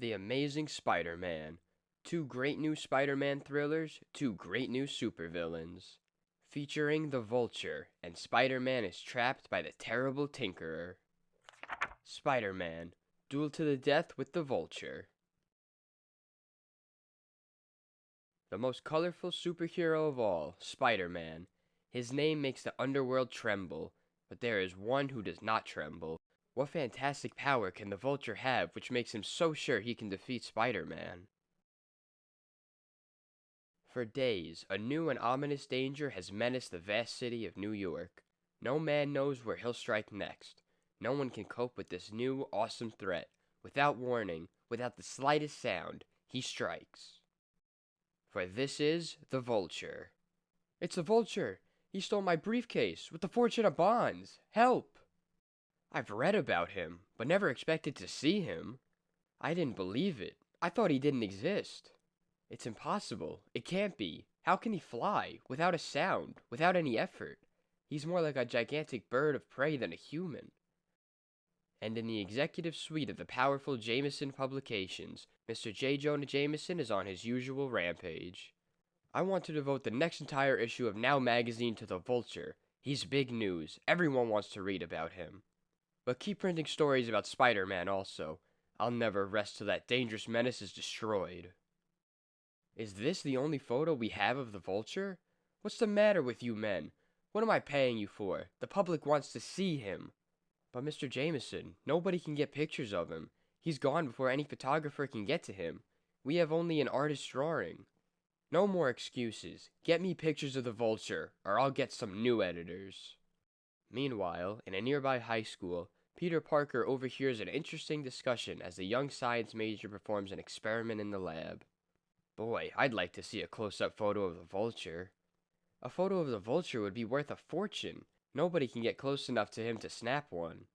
The Amazing Spider-Man. Two great new Spider-Man thrillers, two great new supervillains. Featuring the Vulture, and Spider-Man is trapped by the terrible Tinkerer. Spider-Man. Duel to the death with the Vulture. The most colorful superhero of all, Spider-Man. His name makes the underworld tremble, but there is one who does not tremble. What fantastic power can the Vulture have which makes him so sure he can defeat Spider-Man? For days, a new and ominous danger has menaced the vast city of New York. No man knows where he'll strike next. No one can cope with this new, awesome threat. Without warning, without the slightest sound, he strikes. For this is the Vulture. It's the Vulture! He stole my briefcase with the fortune of bonds! Help! I've read about him, but never expected to see him. I didn't believe it. I thought he didn't exist. It's impossible. It can't be. How can he fly, without a sound, without any effort? He's more like a gigantic bird of prey than a human. And in the executive suite of the powerful Jameson Publications, Mr. J. Jonah Jameson is on his usual rampage. I want to devote the next entire issue of Now magazine to the Vulture. He's big news. Everyone wants to read about him. But keep printing stories about Spider-Man also. I'll never rest till that dangerous menace is destroyed. Is this the only photo we have of the Vulture? What's the matter with you men? What am I paying you for? The public wants to see him. But Mr. Jameson, nobody can get pictures of him. He's gone before any photographer can get to him. We have only an artist's drawing. No more excuses. Get me pictures of the Vulture, or I'll get some new editors. Meanwhile, in a nearby high school, Peter Parker overhears an interesting discussion as the young science major performs an experiment in the lab. Boy, I'd like to see a close-up photo of the Vulture. A photo of the Vulture would be worth a fortune. Nobody can get close enough to him to snap one.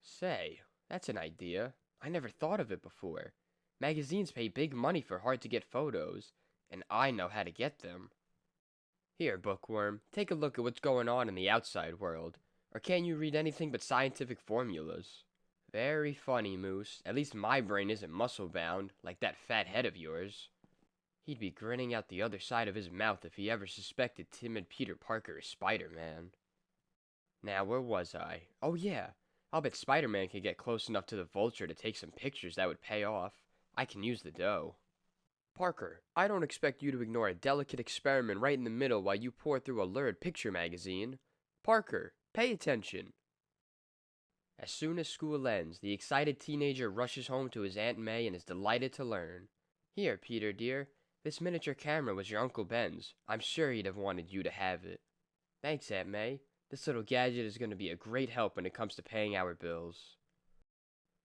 Say, that's an idea. I never thought of it before. Magazines pay big money for hard-to-get photos, and I know how to get them. Here, Bookworm, take a look at what's going on in the outside world. Or can't you read anything but scientific formulas? Very funny, Moose. At least my brain isn't muscle-bound, like that fat head of yours. He'd be grinning out the other side of his mouth if he ever suspected timid Peter Parker is Spider-Man. Now, where was I? Oh yeah, I'll bet Spider-Man could get close enough to the Vulture to take some pictures that would pay off. I can use the dough. Parker, I don't expect you to ignore a delicate experiment right in the middle while you pour through a lurid picture magazine. Parker, pay attention. As soon as school ends, the excited teenager rushes home to his Aunt May and is delighted to learn. Here, Peter dear, this miniature camera was your Uncle Ben's. I'm sure he'd have wanted you to have it. Thanks, Aunt May. This little gadget is going to be a great help when it comes to paying our bills.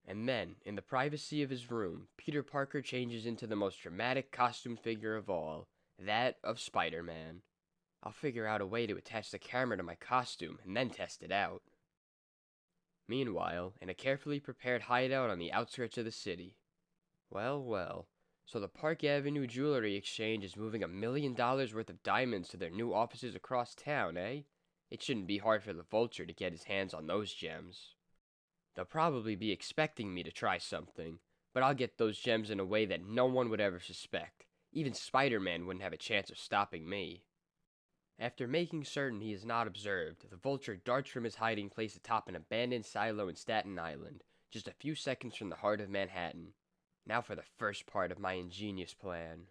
And then, in the privacy of his room, Peter Parker changes into the most dramatic costume figure of all, that of Spider-Man. I'll figure out a way to attach the camera to my costume and then test it out. Meanwhile, in a carefully prepared hideout on the outskirts of the city. Well, well, so the Park Avenue Jewelry Exchange is moving $1 million worth of diamonds to their new offices across town, eh? It shouldn't be hard for the Vulture to get his hands on those gems. They'll probably be expecting me to try something, but I'll get those gems in a way that no one would ever suspect. Even Spider-Man wouldn't have a chance of stopping me. After making certain he is not observed, the Vulture darts from his hiding place atop an abandoned silo in Staten Island, just a few seconds from the heart of Manhattan. Now for the first part of my ingenious plan.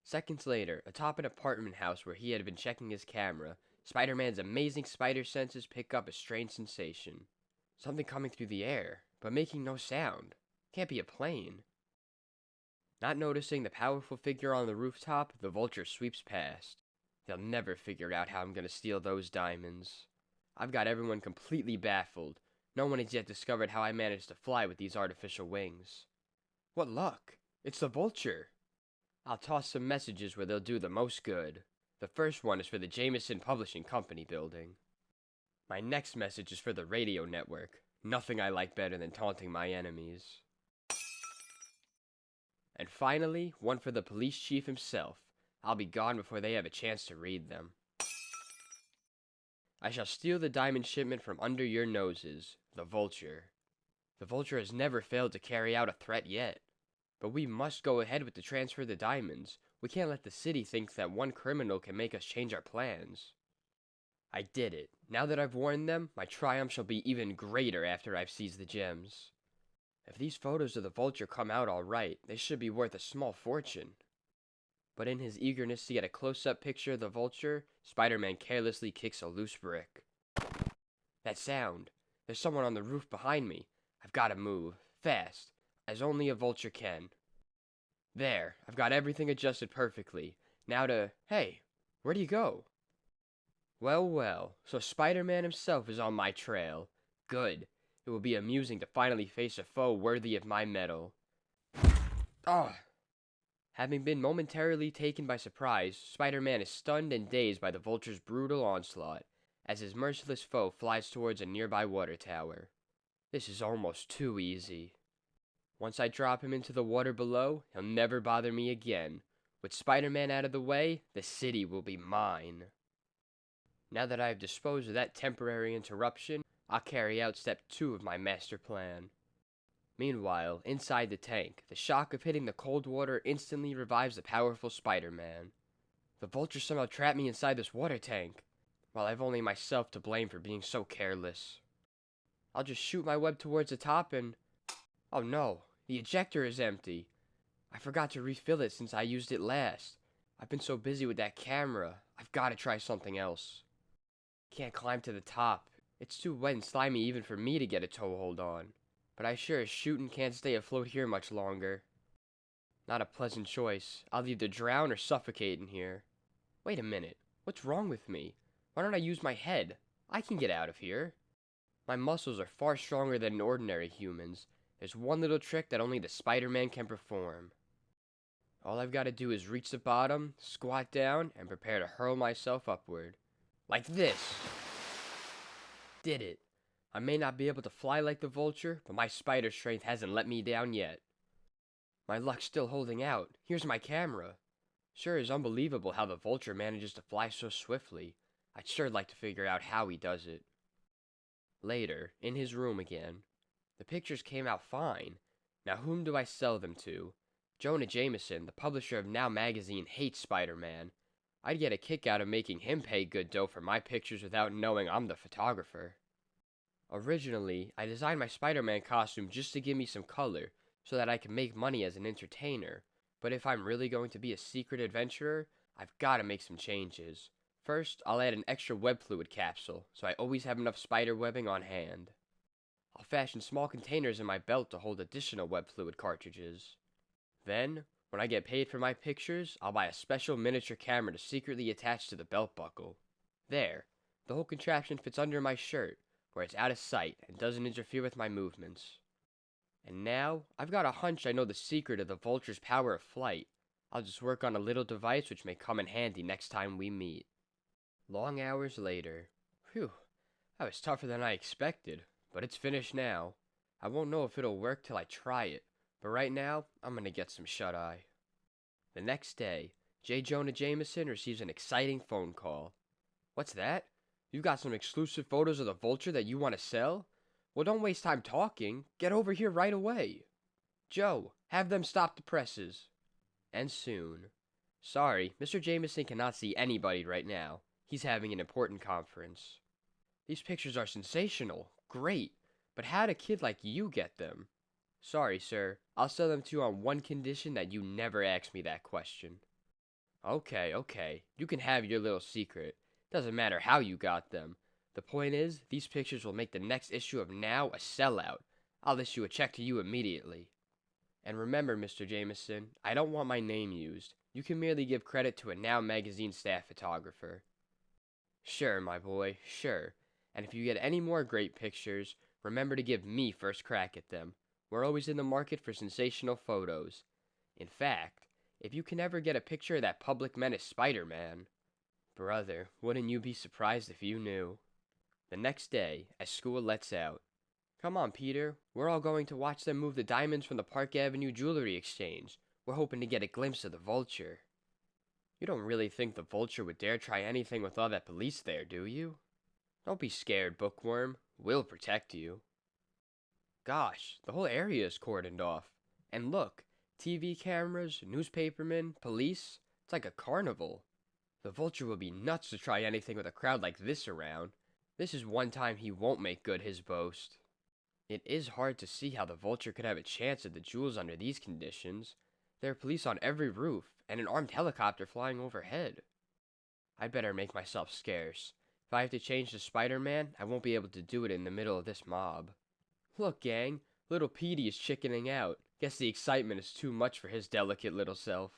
Seconds later, atop an apartment house where he had been checking his camera, Spider-Man's amazing spider senses pick up a strange sensation. Something coming through the air, but making no sound. Can't be a plane. Not noticing the powerful figure on the rooftop, the Vulture sweeps past. They'll never figure out how I'm gonna steal those diamonds. I've got everyone completely baffled. No one has yet discovered how I managed to fly with these artificial wings. What luck! It's the Vulture! I'll toss some messages where they'll do the most good. The first one is for the Jameson Publishing Company building. My next message is for the radio network. Nothing I like better than taunting my enemies. And finally, one for the police chief himself. I'll be gone before they have a chance to read them. I shall steal the diamond shipment from under your noses, the Vulture. The Vulture has never failed to carry out a threat yet. But we must go ahead with the transfer of the diamonds. We can't let the city think that one criminal can make us change our plans. I did it. Now that I've warned them, my triumph shall be even greater after I've seized the gems. If these photos of the Vulture come out all right, they should be worth a small fortune. But in his eagerness to get a close-up picture of the Vulture, Spider-Man carelessly kicks a loose brick. That sound! There's someone on the roof behind me. I've got to move, fast, as only a Vulture can. There, I've got everything adjusted perfectly. Now hey, where do you go? Well, well, so Spider-Man himself is on my trail. Good. It will be amusing to finally face a foe worthy of my mettle. Ah! Having been momentarily taken by surprise, Spider-Man is stunned and dazed by the Vulture's brutal onslaught, as his merciless foe flies towards a nearby water tower. This is almost too easy. Once I drop him into the water below, he'll never bother me again. With Spider-Man out of the way, the city will be mine. Now that I have disposed of that temporary interruption, I'll carry out step 2 of my master plan. Meanwhile, inside the tank, the shock of hitting the cold water instantly revives the powerful Spider-Man. The Vulture somehow trapped me inside this water tank, while I've only myself to blame for being so careless. I'll just shoot my web towards the top and... Oh no, the ejector is empty. I forgot to refill it since I used it last. I've been so busy with that camera, I've got to try something else. Can't climb to the top. It's too wet and slimy even for me to get a toehold on. But I sure as shootin' can't stay afloat here much longer. Not a pleasant choice. I'll either drown or suffocate in here. Wait a minute. What's wrong with me? Why don't I use my head? I can get out of here. My muscles are far stronger than ordinary humans. There's one little trick that only the Spider-Man can perform. All I've got to do is reach the bottom, squat down, and prepare to hurl myself upward. Like this! Did it. I may not be able to fly like the Vulture, but my spider strength hasn't let me down yet. My luck's still holding out. Here's my camera. Sure is unbelievable how the Vulture manages to fly so swiftly. I'd sure like to figure out how he does it. Later, in his room again. The pictures came out fine. Now whom do I sell them to? Jonah Jameson, the publisher of Now magazine, hates Spider-Man. I'd get a kick out of making him pay good dough for my pictures without knowing I'm the photographer. Originally, I designed my Spider-Man costume just to give me some color, so that I can make money as an entertainer. But if I'm really going to be a secret adventurer, I've got to make some changes. First, I'll add an extra web fluid capsule, so I always have enough spider webbing on hand. I'll fashion small containers in my belt to hold additional web fluid cartridges. Then, when I get paid for my pictures, I'll buy a special miniature camera to secretly attach to the belt buckle. There, the whole contraption fits under my shirt, where it's out of sight and doesn't interfere with my movements. And now, I've got a hunch I know the secret of the Vulture's power of flight. I'll just work on a little device which may come in handy next time we meet. Long hours later. Phew, that was tougher than I expected, but it's finished now. I won't know if it'll work till I try it, but right now, I'm gonna get some shut-eye. The next day, J. Jonah Jameson receives an exciting phone call. What's that? You got some exclusive photos of the Vulture that you want to sell? Well, don't waste time talking. Get over here right away. Joe, have them stop the presses. And soon. Sorry, Mr. Jameson cannot see anybody right now. He's having an important conference. These pictures are sensational. Great. But how'd a kid like you get them? Sorry, sir. I'll sell them to you on one condition that you never ask me that question. Okay. You can have your little secret. Doesn't matter how you got them. The point is, these pictures will make the next issue of Now a sellout. I'll issue a check to you immediately. And remember, Mr. Jameson, I don't want my name used. You can merely give credit to a Now magazine staff photographer. Sure, my boy, sure. And if you get any more great pictures, remember to give me first crack at them. We're always in the market for sensational photos. In fact, if you can ever get a picture of that public menace Spider-Man... Brother, wouldn't you be surprised if you knew? The next day, as school lets out. Come on, Peter. We're all going to watch them move the diamonds from the Park Avenue Jewelry Exchange. We're hoping to get a glimpse of the Vulture. You don't really think the Vulture would dare try anything with all that police there, do you? Don't be scared, Bookworm. We'll protect you. Gosh, the whole area is cordoned off. And look, TV cameras, newspapermen, police. It's like a carnival. The Vulture will be nuts to try anything with a crowd like this around. This is one time he won't make good his boast. It is hard to see how the Vulture could have a chance at the jewels under these conditions. There are police on every roof, and an armed helicopter flying overhead. I'd better make myself scarce. If I have to change to Spider-Man, I won't be able to do it in the middle of this mob. Look, gang, little Petey is chickening out. Guess the excitement is too much for his delicate little self.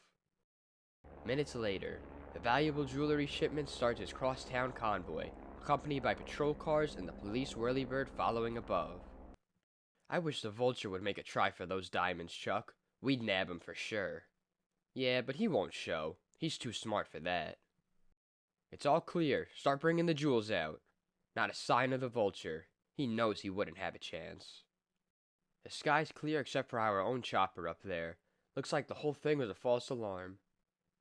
Minutes later, the valuable jewelry shipment starts its cross-town convoy, accompanied by patrol cars and the police whirlybird following above. I wish the Vulture would make a try for those diamonds, Chuck. We'd nab him for sure. Yeah, but he won't show. He's too smart for that. It's all clear. Start bringing the jewels out. Not a sign of the Vulture. He knows he wouldn't have a chance. The sky's clear except for our own chopper up there. Looks like the whole thing was a false alarm.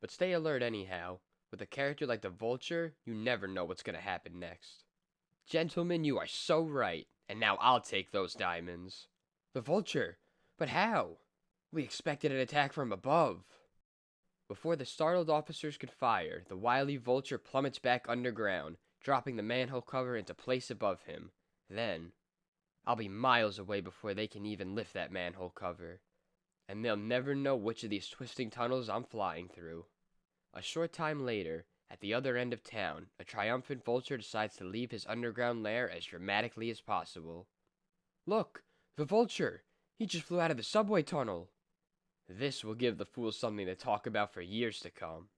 But stay alert anyhow. With a character like the Vulture, you never know what's gonna happen next. Gentlemen, you are so right. And now I'll take those diamonds. The Vulture? But how? We expected an attack from above. Before the startled officers could fire, the wily Vulture plummets back underground, dropping the manhole cover into place above him. Then, I'll be miles away before they can even lift that manhole cover. And they'll never know which of these twisting tunnels I'm flying through. A short time later, at the other end of town, a triumphant Vulture decides to leave his underground lair as dramatically as possible. Look! The Vulture! He just flew out of the subway tunnel! This will give the fools something to talk about for years to come.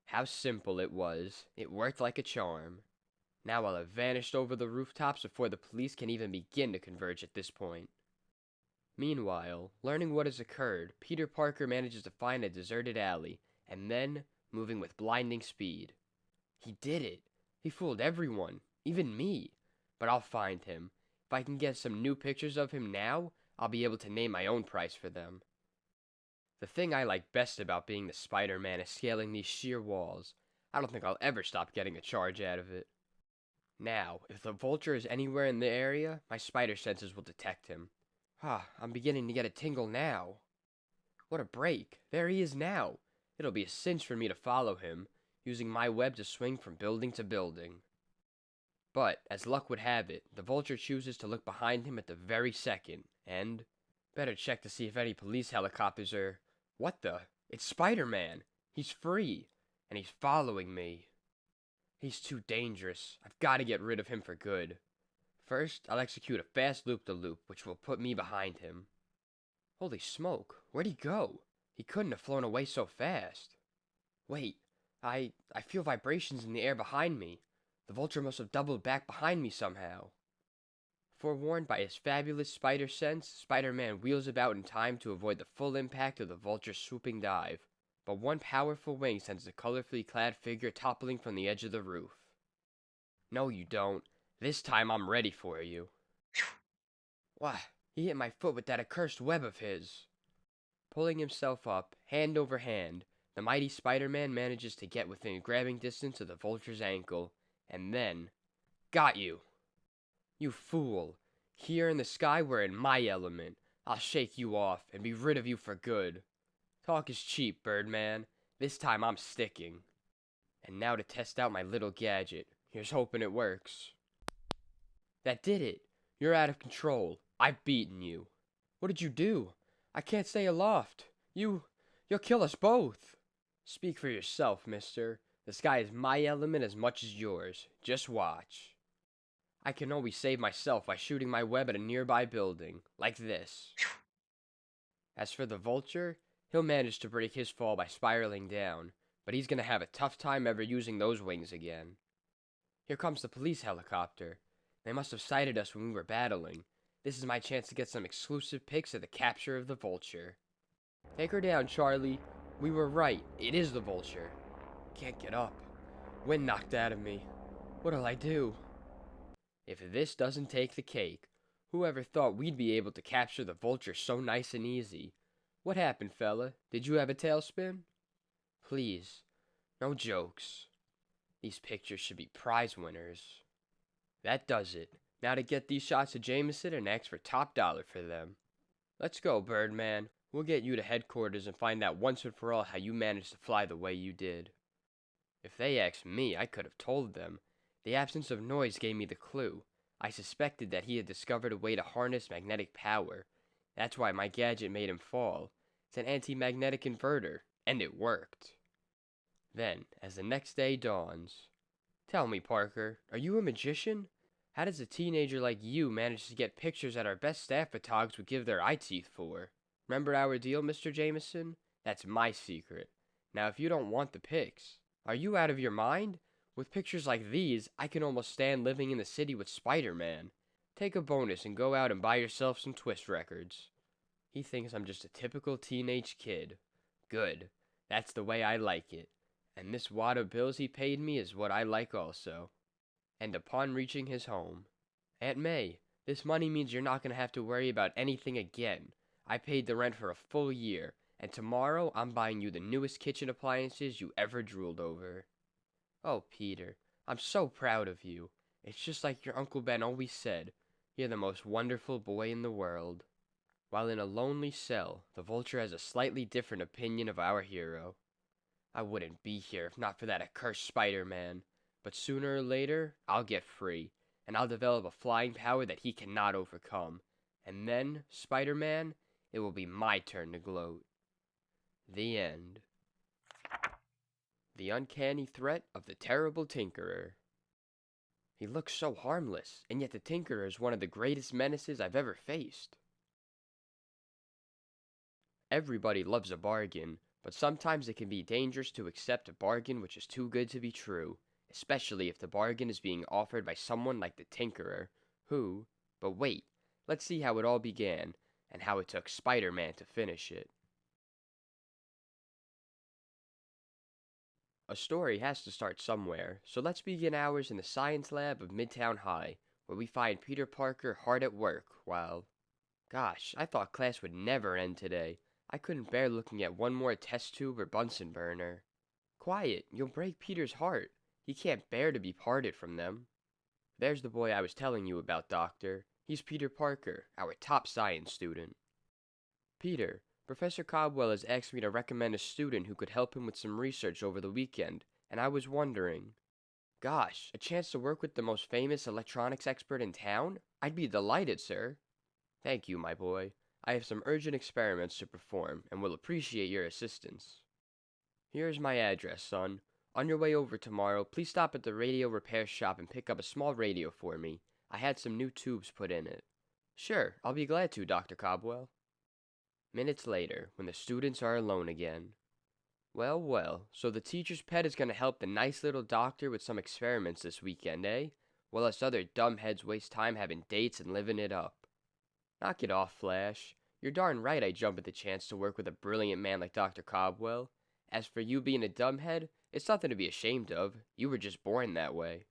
How simple it was. It worked like a charm. Now I'll have vanished over the rooftops before the police can even begin to converge at this point. Meanwhile, learning what has occurred, Peter Parker manages to find a deserted alley, and then, moving with blinding speed. He did it. He fooled everyone, even me. But I'll find him. If I can get some new pictures of him now, I'll be able to name my own price for them. The thing I like best about being the Spider-Man is scaling these sheer walls. I don't think I'll ever stop getting a charge out of it. Now, if the Vulture is anywhere in the area, my spider senses will detect him. I'm beginning to get a tingle now. What a break. There he is now. It'll be a cinch for me to follow him, using my web to swing from building to building. But, as luck would have it, the Vulture chooses to look behind him at the very second, and... better check to see if any police helicopters are... What the? It's Spider-Man! He's free! And he's following me. He's too dangerous. I've got to get rid of him for good. First, I'll execute a fast loop-de-loop, which will put me behind him. Holy smoke, where'd he go? He couldn't have flown away so fast. Wait, I feel vibrations in the air behind me. The Vulture must have doubled back behind me somehow. Forewarned by his fabulous spider sense, Spider-Man wheels about in time to avoid the full impact of the Vulture's swooping dive. But one powerful wing sends the colorfully clad figure toppling from the edge of the roof. No, you don't. This time I'm ready for you. Why, he hit my foot with that accursed web of his. Pulling himself up, hand over hand, the mighty Spider-Man manages to get within grabbing distance of the Vulture's ankle, and then... Got you! You fool! Here in the sky we're in my element. I'll shake you off and be rid of you for good. Talk is cheap, Birdman. This time I'm sticking. And now to test out my little gadget. Here's hoping it works. That did it. You're out of control. I've beaten you. What did you do? I can't stay aloft. You'll kill us both. Speak for yourself, mister. The sky is my element as much as yours. Just watch. I can always save myself by shooting my web at a nearby building. Like this. As for the Vulture, he'll manage to break his fall by spiraling down, but he's gonna have a tough time ever using those wings again. Here comes the police helicopter. They must have sighted us when we were battling. This is my chance to get some exclusive pics of the capture of the Vulture. Take her down, Charlie. We were right. It is the Vulture. Can't get up. Wind knocked out of me. What'll I do? If this doesn't take the cake, whoever thought we'd be able to capture the Vulture so nice and easy? What happened, fella? Did you have a tailspin? Please, no jokes. These pictures should be prize winners. That does it. Now to get these shots of Jameson and ask for top dollar for them. Let's go, Birdman. We'll get you to headquarters and find out once and for all how you managed to fly the way you did. If they asked me, I could have told them. The absence of noise gave me the clue. I suspected that he had discovered a way to harness magnetic power. That's why my gadget made him fall. It's an anti-magnetic inverter, and it worked. Then, as the next day dawns, tell me, Parker, are you a magician? How does a teenager like you manage to get pictures that our best staff photogs would give their eye teeth for? Remember our deal, Mr. Jameson? That's my secret. Now, if you don't want the pics, are you out of your mind? With pictures like these, I can almost stand living in the city with Spider-Man. Take a bonus and go out and buy yourself some Twist records. He thinks I'm just a typical teenage kid. Good. That's the way I like it. And this wad of bills he paid me is what I like also. And upon reaching his home, Aunt May, this money means you're not going to have to worry about anything again. I paid the rent for a full year, and tomorrow I'm buying you the newest kitchen appliances you ever drooled over. Oh, Peter, I'm so proud of you. It's just like your Uncle Ben always said. You're the most wonderful boy in the world. While in a lonely cell, the Vulture has a slightly different opinion of our hero. I wouldn't be here if not for that accursed Spider-Man. But sooner or later, I'll get free, and I'll develop a flying power that he cannot overcome. And then, Spider-Man, it will be my turn to gloat. The end. The uncanny threat of the terrible Tinkerer. He looks so harmless, and yet the Tinkerer is one of the greatest menaces I've ever faced. Everybody loves a bargain, but sometimes it can be dangerous to accept a bargain which is too good to be true, especially if the bargain is being offered by someone like the Tinkerer, who... But wait, let's see how it all began, and how it took Spider-Man to finish it. A story has to start somewhere, so let's begin ours in the science lab of Midtown High, where we find Peter Parker hard at work while... Gosh, I thought class would never end today. I couldn't bear looking at one more test tube or Bunsen burner. Quiet, you'll break Peter's heart. He can't bear to be parted from them. There's the boy I was telling you about, Doctor. He's Peter Parker, our top science student. Peter, Professor Cobwell has asked me to recommend a student who could help him with some research over the weekend, and I was wondering... Gosh, a chance to work with the most famous electronics expert in town? I'd be delighted, sir. Thank you, my boy. I have some urgent experiments to perform, and will appreciate your assistance. Here is my address, son. On your way over tomorrow, please stop at the radio repair shop and pick up a small radio for me. I had some new tubes put in it. Sure, I'll be glad to, Dr. Cobwell. Minutes later, when the students are alone again. Well, well, so the teacher's pet is going to help the nice little doctor with some experiments this weekend, eh? While us other dumbheads waste time having dates and living it up. Knock it off, Flash. You're darn right I jump at the chance to work with a brilliant man like Dr. Cobwell. As for you being a dumbhead, it's nothing to be ashamed of. You were just born that way.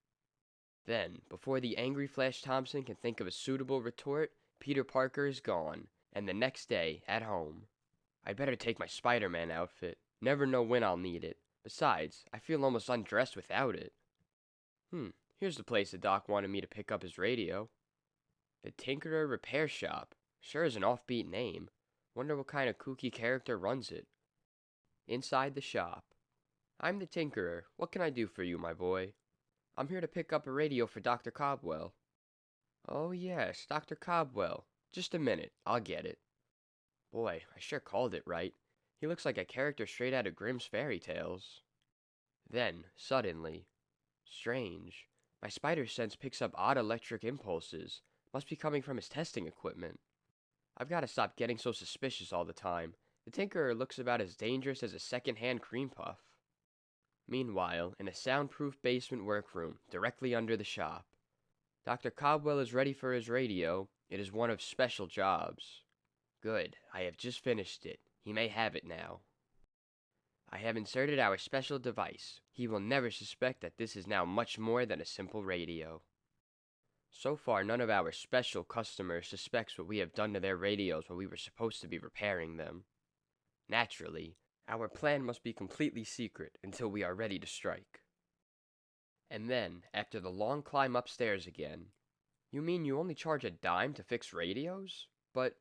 Then, before the angry Flash Thompson can think of a suitable retort, Peter Parker is gone, and the next day, at home. I'd better take my Spider-Man outfit. Never know when I'll need it. Besides, I feel almost undressed without it. Here's the place the doc wanted me to pick up his radio. The Tinkerer Repair Shop. Sure is an offbeat name. Wonder what kind of kooky character runs it. Inside the shop. I'm the Tinkerer. What can I do for you, my boy? I'm here to pick up a radio for Dr. Cobwell. Oh yes, Dr. Cobwell. Just a minute, I'll get it. Boy, I sure called it right. He looks like a character straight out of Grimm's fairy tales. Then, suddenly... Strange. My spider sense picks up odd electric impulses. Must be coming from his testing equipment. I've got to stop getting so suspicious all the time. The Tinkerer looks about as dangerous as a second-hand cream puff. Meanwhile, in a soundproof basement workroom, directly under the shop. Dr. Cobwell is ready for his radio. It is one of special jobs. Good, I have just finished it. He may have it now. I have inserted our special device. He will never suspect that this is now much more than a simple radio. So far, none of our special customers suspects what we have done to their radios while we were supposed to be repairing them. Naturally, our plan must be completely secret until we are ready to strike. And then, after the long climb upstairs again, you mean you only charge a dime to fix radios? But,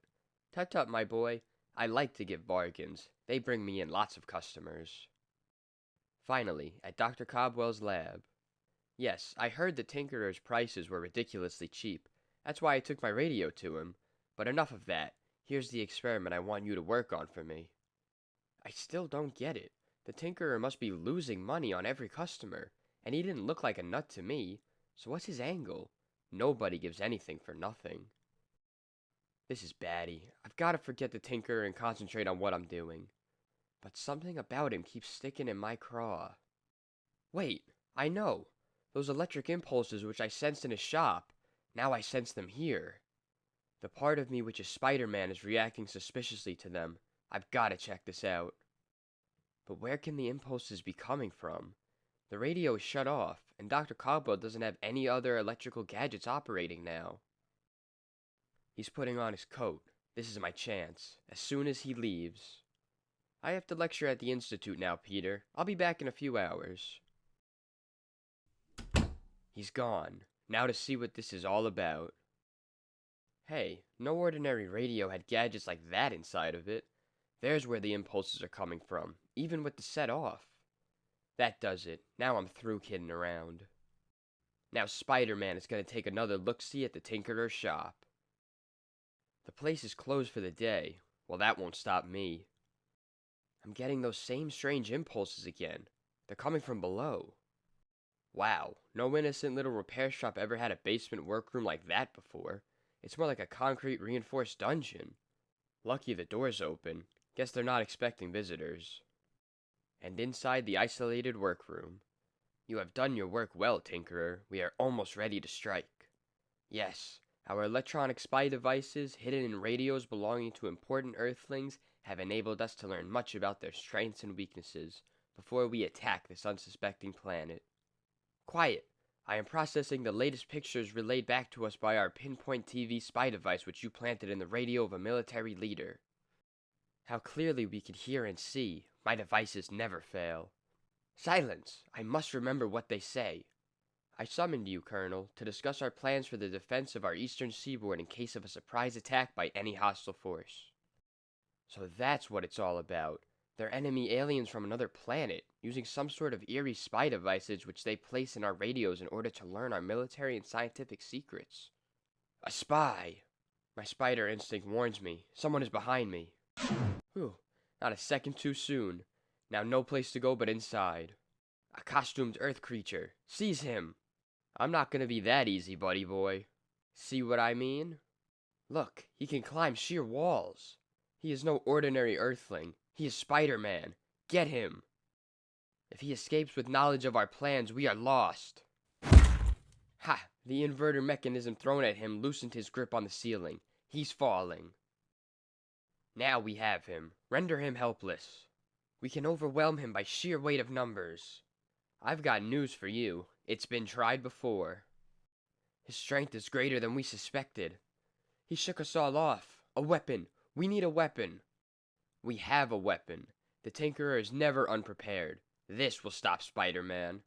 tut-tut, my boy, I like to give bargains. They bring me in lots of customers. Finally, at Dr. Cobwell's lab. Yes, I heard the Tinkerer's prices were ridiculously cheap. That's why I took my radio to him. But enough of that. Here's the experiment I want you to work on for me. I still don't get it. The Tinkerer must be losing money on every customer, and he didn't look like a nut to me. So what's his angle? Nobody gives anything for nothing. This is batty. I've got to forget the Tinkerer and concentrate on what I'm doing. But something about him keeps sticking in my craw. Wait, I know. Those electric impulses which I sensed in his shop. Now I sense them here. The part of me which is Spider-Man is reacting suspiciously to them. I've got to check this out. But where can the impulses be coming from? The radio is shut off, and Dr. Cobwell doesn't have any other electrical gadgets operating now. He's putting on his coat. This is my chance. As soon as he leaves. I have to lecture at the Institute now, Peter. I'll be back in a few hours. He's gone. Now to see what this is all about. Hey, no ordinary radio had gadgets like that inside of it. There's where the impulses are coming from, even with the set off. That does it. Now I'm through kidding around. Now Spider-Man is going to take another look-see at the Tinkerer's shop. The place is closed for the day. Well, that won't stop me. I'm getting those same strange impulses again. They're coming from below. Wow, no innocent little repair shop ever had a basement workroom like that before. It's more like a concrete reinforced dungeon. Lucky the door's open. Guess they're not expecting visitors. And inside the isolated workroom. You have done your work well, Tinkerer. We are almost ready to strike. Yes, our electronic spy devices, hidden in radios belonging to important Earthlings, have enabled us to learn much about their strengths and weaknesses before we attack this unsuspecting planet. Quiet! I am processing the latest pictures relayed back to us by our pinpoint TV spy device which you planted in the radio of a military leader. How clearly we can hear and see. My devices never fail. Silence! I must remember what they say. I summoned you, Colonel, to discuss our plans for the defense of our eastern seaboard in case of a surprise attack by any hostile force. So that's what it's all about. They're enemy aliens from another planet, using some sort of eerie spy devices which they place in our radios in order to learn our military and scientific secrets. A spy! My spider instinct warns me. Someone is behind me. Whew, not a second too soon. Now no place to go but inside. A costumed earth creature. Seize him! I'm not gonna be that easy, buddy boy. See what I mean? Look, he can climb sheer walls. He is no ordinary Earthling. He is Spider-Man. Get him! If he escapes with knowledge of our plans, we are lost. Ha! The inverter mechanism thrown at him loosened his grip on the ceiling. He's falling. Now we have him. Render him helpless. We can overwhelm him by sheer weight of numbers. I've got news for you. It's been tried before. His strength is greater than we suspected. He shook us all off. A weapon. We need a weapon. We have a weapon. The Tinkerer is never unprepared. This will stop Spider-Man.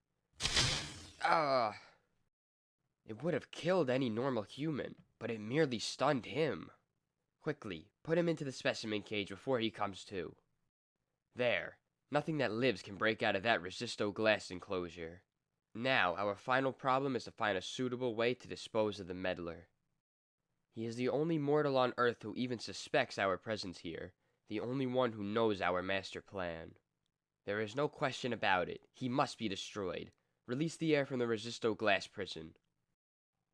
Ah! It would have killed any normal human, but it merely stunned him. Quickly, put him into the specimen cage before he comes to. There. Nothing that lives can break out of that resisto glass enclosure. Now, our final problem is to find a suitable way to dispose of the meddler. He is the only mortal on Earth who even suspects our presence here, the only one who knows our master plan. There is no question about it. He must be destroyed. Release the air from the resisto glass prison.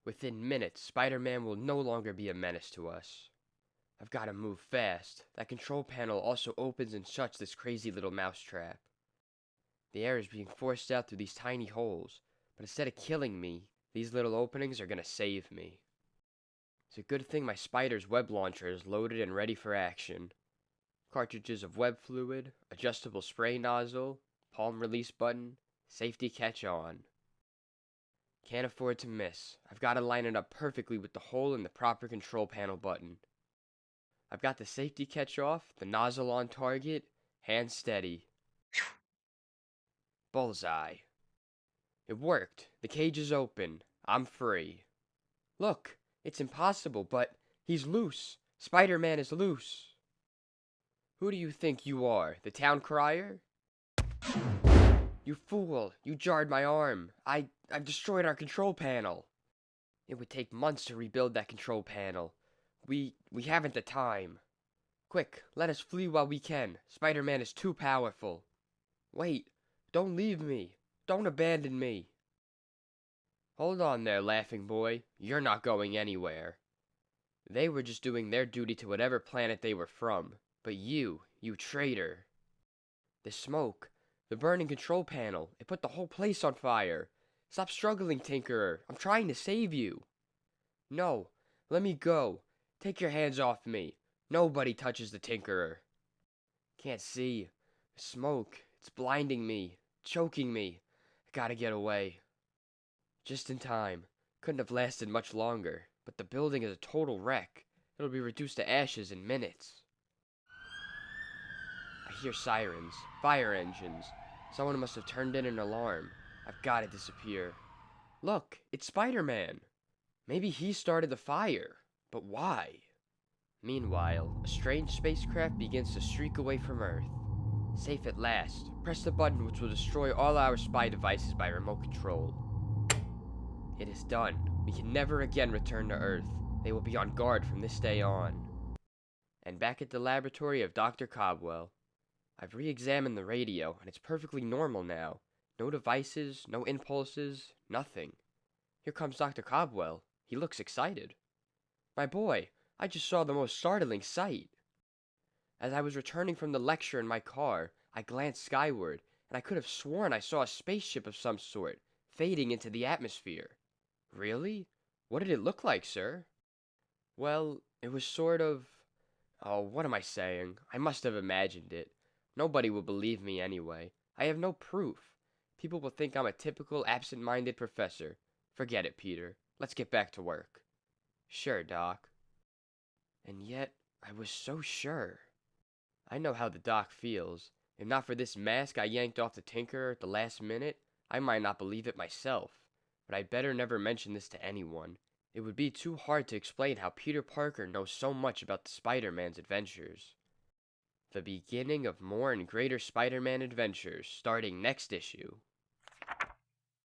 Within minutes, Spider-Man will no longer be a menace to us. I've got to move fast. That control panel also opens and shuts this crazy little mousetrap. The air is being forced out through these tiny holes, but instead of killing me, these little openings are going to save me. It's a good thing my spider's web launcher is loaded and ready for action. Cartridges of web fluid, adjustable spray nozzle, palm release button, safety catch on. Can't afford to miss. I've got to line it up perfectly with the hole in the proper control panel button. I've got the safety catch off, the nozzle on target, hand steady. Bullseye. It worked. The cage is open. I'm free. Look, it's impossible, but he's loose. Spider-Man is loose. Who do you think you are, the town crier? You fool! You jarred my arm! I've destroyed our control panel! It would take months to rebuild that control panel. We haven't the time. Quick, let us flee while we can. Spider-Man is too powerful. Wait, don't leave me. Don't abandon me. Hold on there, laughing boy. You're not going anywhere. They were just doing their duty to whatever planet they were from. But you traitor. The smoke, the burning control panel, it put the whole place on fire. Stop struggling, Tinkerer. I'm trying to save you. No, let me go. Take your hands off me. Nobody touches the Tinkerer. Can't see. The smoke, it's blinding me, choking me. I gotta get away. Just in time. Couldn't have lasted much longer, but the building is a total wreck. It'll be reduced to ashes in minutes. I hear sirens, fire engines. Someone must have turned in an alarm. I've gotta disappear. Look, it's Spider-Man. Maybe he started the fire, but why? Meanwhile, a strange spacecraft begins to streak away from Earth. Safe at last. Press the button which will destroy all our spy devices by remote control. It is done. We can never again return to Earth. They will be on guard from this day on. And back at the laboratory of Dr. Cobwell, I've re-examined the radio, and it's perfectly normal now. No devices, no impulses, nothing. Here comes Dr. Cobwell. He looks excited. My boy, I just saw the most startling sight. As I was returning from the lecture in my car, I glanced skyward, and I could have sworn I saw a spaceship of some sort, fading into the atmosphere. Really? What did it look like, sir? Well, it was sort of... Oh, what am I saying? I must have imagined it. Nobody will believe me anyway. I have no proof. People will think I'm a typical absent-minded professor. Forget it, Peter. Let's get back to work. Sure, Doc. And yet, I was so sure. I know how the Doc feels. If not for this mask I yanked off the Tinkerer at the last minute, I might not believe it myself. But I'd better never mention this to anyone. It would be too hard to explain how Peter Parker knows so much about the Spider-Man's adventures. The beginning of more and greater Spider-Man adventures starting next issue.